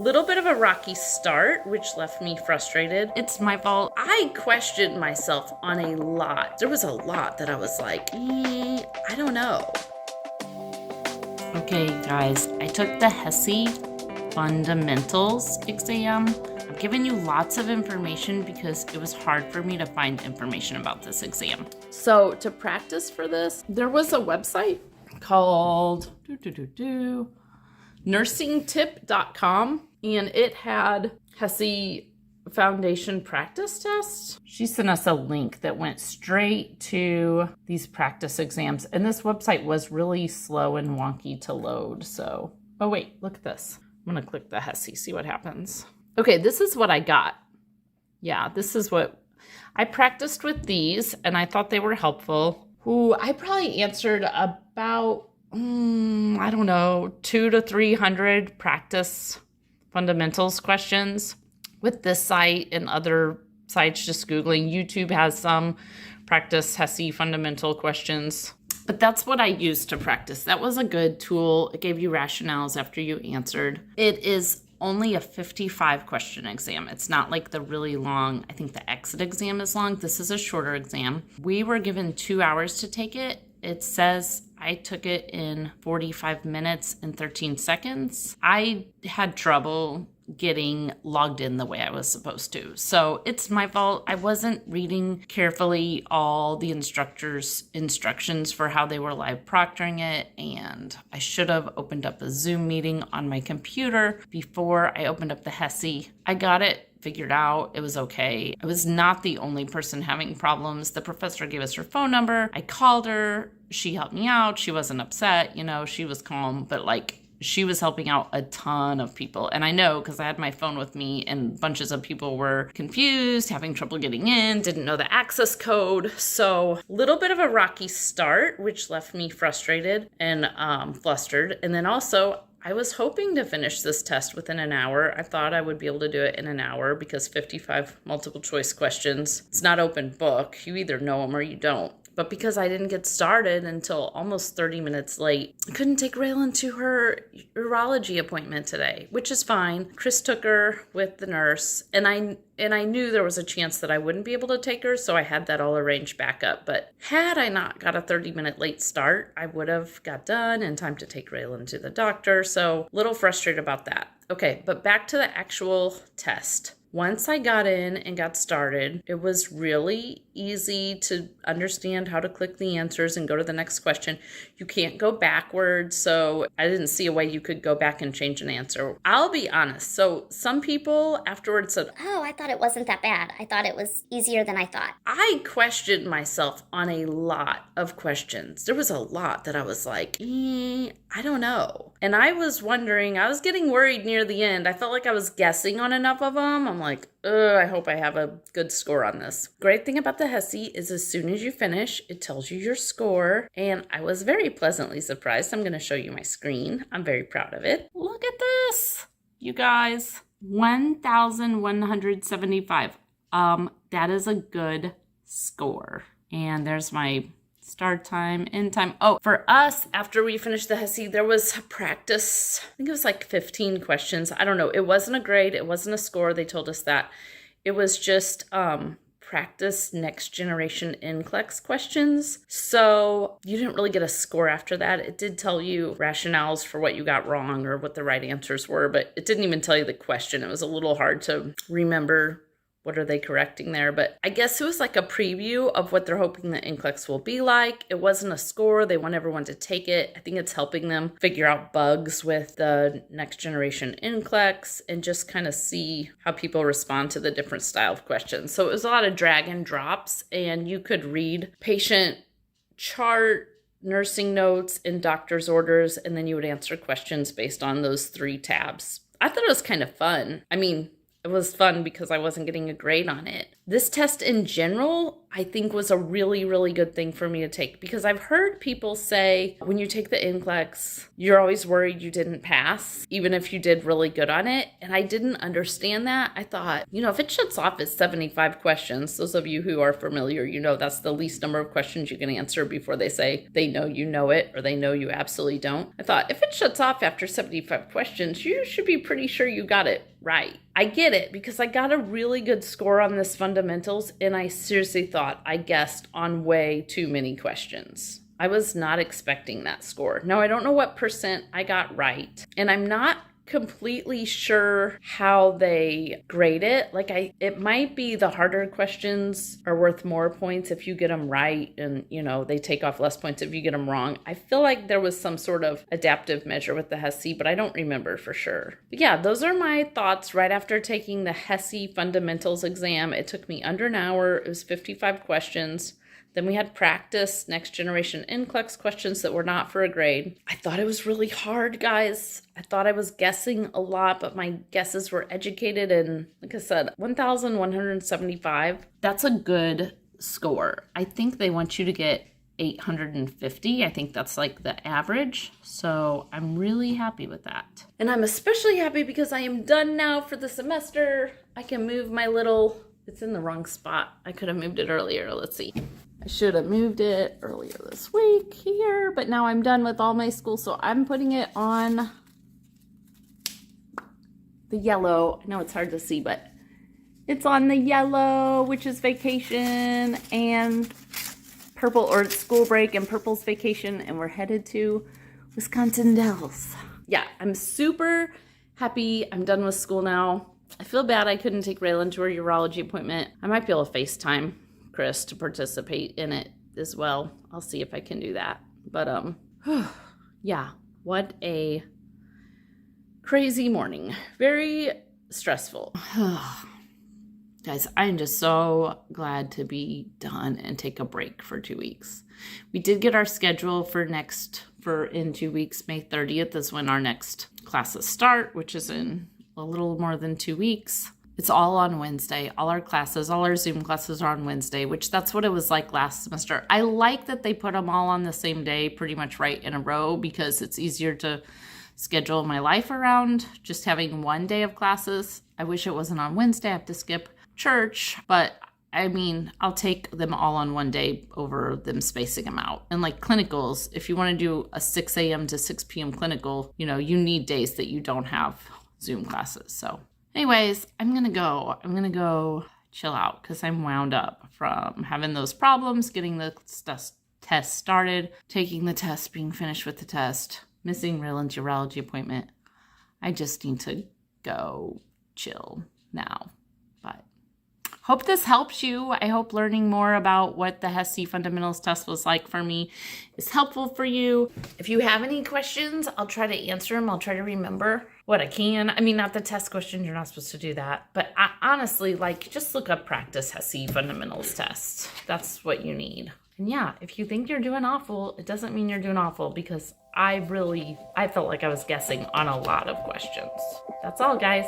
Little bit of a rocky start, which left me frustrated. It's my fault. I questioned myself on a lot. There was a lot that I was like, I don't know. Okay, guys, I took the Hesi fundamentals exam. I've given you lots of information because it was hard for me to find information about this exam. So to practice for this, there was a website called nursingtip.com, and it had Hesi Foundation practice tests. She sent us a link that went straight to these practice exams, and this website was really slow and wonky to load. So, oh wait, look at this. I'm gonna click the Hesi, see what happens. Okay, this is what I got. Yeah, this is what I practiced with these, and I thought they were helpful. Ooh, I probably answered about, I don't know, 200 to 300 practice fundamentals questions with this site and other sites. Just Googling. YouTube has some practice Hesi fundamental questions. But that's what I used to practice. That was a good tool. It gave you rationales after you answered. It is only a 55 question exam. It's not like the really long, I think the exit exam is long. This is a shorter exam. We were given 2 hours to take it. It says I took it in 45 minutes and 13 seconds. I had trouble getting logged in the way I was supposed to. So it's my fault. I wasn't reading carefully all the instructors' instructions for how they were live proctoring it, and I should have opened up a Zoom meeting on my computer before I opened up the Hesi. I got it figured out. It was okay. I was not the only person having problems. The professor gave us her phone number. I called her. She helped me out. She wasn't upset. She was calm, but she was helping out a ton of people. And I know because I had my phone with me and bunches of people were confused, having trouble getting in, didn't know the access code. So a little bit of a rocky start, which left me frustrated and flustered. And then also, I was hoping to finish this test within an hour. I thought I would be able to do it in an hour because 55 multiple choice questions, it's not open book. You either know them or you don't. But because I didn't get started until almost 30 minutes late, I couldn't take Raylan to her urology appointment today, which is fine. Chris took her with the nurse, and I knew there was a chance that I wouldn't be able to take her, so I had that all arranged back up. But had I not got a 30-minute late start, I would have got done in time to take Raylan to the doctor, so a little frustrated about that. Okay, but back to the actual test. Once I got in and got started, it was really easy to understand how to click the answers and go to the next question. You can't go backwards, so I didn't see a way you could go back and change an answer. I'll be honest. So some people afterwards said, "Oh, I thought it wasn't that bad. I thought it was easier than I thought." I questioned myself on a lot of questions. There was a lot that I was like, I don't know. And I was wondering, I was getting worried near the end. I felt like I was guessing on enough of them. I'm like, I hope I have a good score on this. Great thing about the Hesi is as soon as you finish, it tells you your score. And I was very pleasantly surprised. I'm going to show you my screen. I'm very proud of it. Look at this, you guys. 1,175. That is a good score. And there's my start time, end time. Oh, for us, after we finished the Hesi, there was a practice. I think it was like 15 questions. I don't know. It wasn't a grade. It wasn't a score. They told us that. It was just practice next generation NCLEX questions. So you didn't really get a score after that. It did tell you rationales for what you got wrong or what the right answers were, but it didn't even tell you the question. It was a little hard to remember what are they correcting there? But I guess it was like a preview of what they're hoping the NCLEX will be like. It wasn't a score. They want everyone to take it. I think it's helping them figure out bugs with the next generation NCLEX and just kind of see how people respond to the different style of questions. So it was a lot of drag and drops, and you could read patient chart, nursing notes, and doctor's orders, and then you would answer questions based on those 3 tabs. I thought it was kind of fun. I mean, it was fun because I wasn't getting a grade on it. This test in general I think was a really, really good thing for me to take, because I've heard people say when you take the NCLEX, you're always worried you didn't pass, even if you did really good on it. And I didn't understand that. I thought, if it shuts off at 75 questions, those of you who are familiar, that's the least number of questions you can answer before they say they know you know it or they know you absolutely don't. I thought, if it shuts off after 75 questions, you should be pretty sure you got it right. I get it, because I got a really good score on this fundamentals, and I seriously thought I guessed on way too many questions. I was not expecting that score. Now, I don't know what percent I got right, and I'm not completely sure how they grade it. It might be the harder questions are worth more points if you get them right, and they take off less points if you get them wrong. I feel like there was some sort of adaptive measure with the Hesi, but I don't remember for sure. But yeah, those are my thoughts right after taking the Hesi fundamentals exam. It took me under an hour. It was 55 questions. Then we had practice next generation NCLEX questions that were not for a grade. I thought it was really hard, guys. I thought I was guessing a lot, but my guesses were educated, and like I said, 1,175. That's a good score. I think they want you to get 850. I think that's like the average. So I'm really happy with that. And I'm especially happy because I am done now for the semester. I can move my it's in the wrong spot. I could have moved it earlier. Let's see. I should have moved it earlier this week here, but now I'm done with all my school, so I'm putting it on the yellow. I know it's hard to see, but it's on the yellow, which is vacation, and purple, or it's school break, and purple's vacation, and we're headed to Wisconsin Dells. Yeah, I'm super happy. I'm done with school now. I feel bad I couldn't take Raylan to her urology appointment. I might be able to FaceTime Chris to participate in it as well. I'll see if I can do that. But yeah, what a crazy morning. Very stressful. Guys, I'm just so glad to be done and take a break for 2 weeks. We did get our schedule for in 2 weeks. May 30th is when our next classes start, which is in a little more than 2 weeks. It's all on Wednesday. All our Zoom classes are on Wednesday, which that's what it was like last semester. I like that they put them all on the same day, pretty much right in a row, because it's easier to schedule my life around just having one day of classes. I wish it wasn't on Wednesday. I have to skip church, but I mean, I'll take them all on one day over them spacing them out. And like clinicals, if you want to do a 6 a.m. to 6 p.m. clinical, you need days that you don't have Zoom classes. So anyways, I'm going to go chill out because I'm wound up from having those problems, getting the test started, taking the test, being finished with the test, missing Raylan's urology appointment. I just need to go chill now. But hope this helps you. I hope learning more about what the Hesi fundamentals test was like for me is helpful for you. If you have any questions, I'll try to answer them. I'll try to remember what I can. I mean, not the test question. You're not supposed to do that. But I, honestly, just look up practice Hesi fundamentals test. That's what you need. And yeah, if you think you're doing awful, it doesn't mean you're doing awful, because I felt like I was guessing on a lot of questions. That's all, guys.